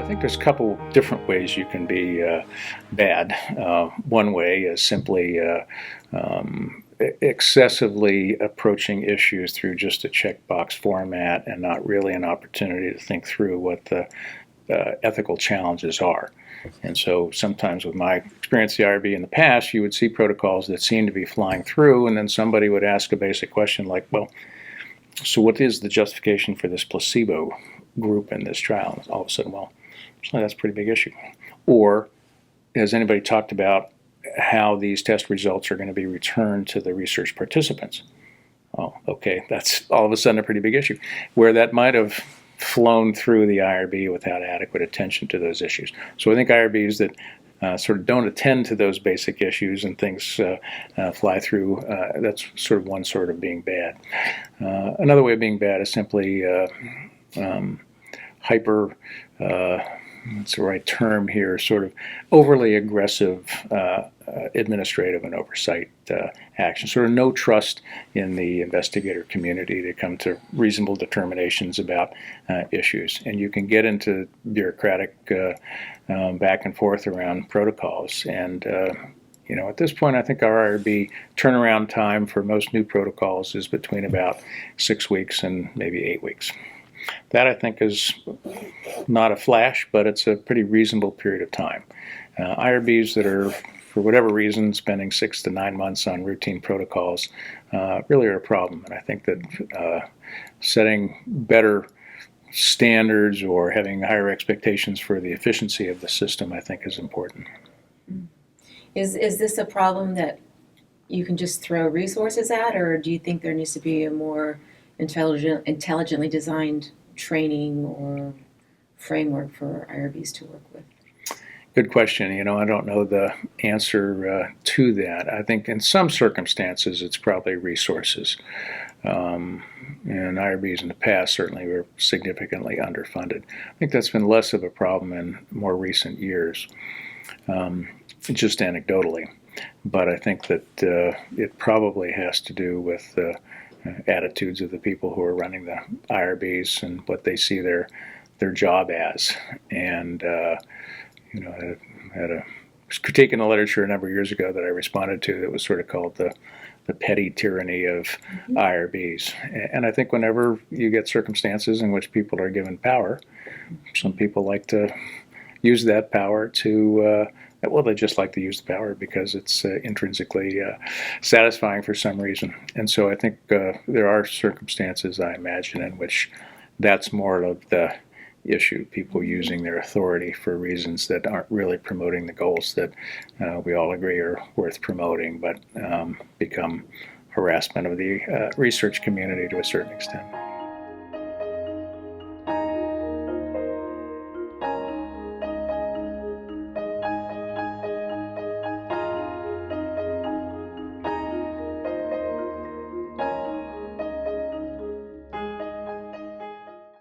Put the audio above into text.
think there's a couple different ways you can be bad. One way is simply excessively approaching issues through just a checkbox format and not really an opportunity to think through what the ethical challenges are. And so sometimes with my experience at the IRB in the past, you would see protocols that seemed to be flying through, and then somebody would ask a basic question like, well, so what is the justification for this placebo group in this trial? And all of a sudden, well, that's a pretty big issue. Or has anybody talked about how these test results are going to be returned to the research participants? Oh, okay, that's all of a sudden a pretty big issue, where that might have flown through the IRB without adequate attention to those issues. So I think IRBs that sort of don't attend to those basic issues and things fly through, that's sort of one sort of being bad. Another way of being bad is simply hyper, what's the right term here, sort of overly aggressive administrative and oversight action, sort of no trust in the investigator community to come to reasonable determinations about issues. And you can get into bureaucratic back and forth around protocols. And at this point, I think our IRB turnaround time for most new protocols is between about 6 weeks and maybe 8 weeks. That, I think, is not a flash, but it's a pretty reasonable period of time. IRBs that are, for whatever reason, spending 6 to 9 months on routine protocols really are a problem. And I think that setting better standards or having higher expectations for the efficiency of the system, I think, is important. Is this a problem that you can just throw resources at, or do you think there needs to be a more intelligently designed training or framework for IRBs to work with? Good question. I don't know the answer to that. I think in some circumstances it's probably resources. And IRBs in the past certainly were significantly underfunded. I think that's been less of a problem in more recent years, just anecdotally. But I think that it probably has to do with attitudes of the people who are running the IRBs and what they see their job as. And I had a critique in the literature a number of years ago that I responded to that was sort of called the petty tyranny of IRBs. And I think whenever you get circumstances in which people are given power, some people like to use that power to they just like to use the power because it's intrinsically satisfying for some reason. And so I think there are circumstances, I imagine, in which that's more of the issue, people using their authority for reasons that aren't really promoting the goals that we all agree are worth promoting, but become harassment of the research community to a certain extent.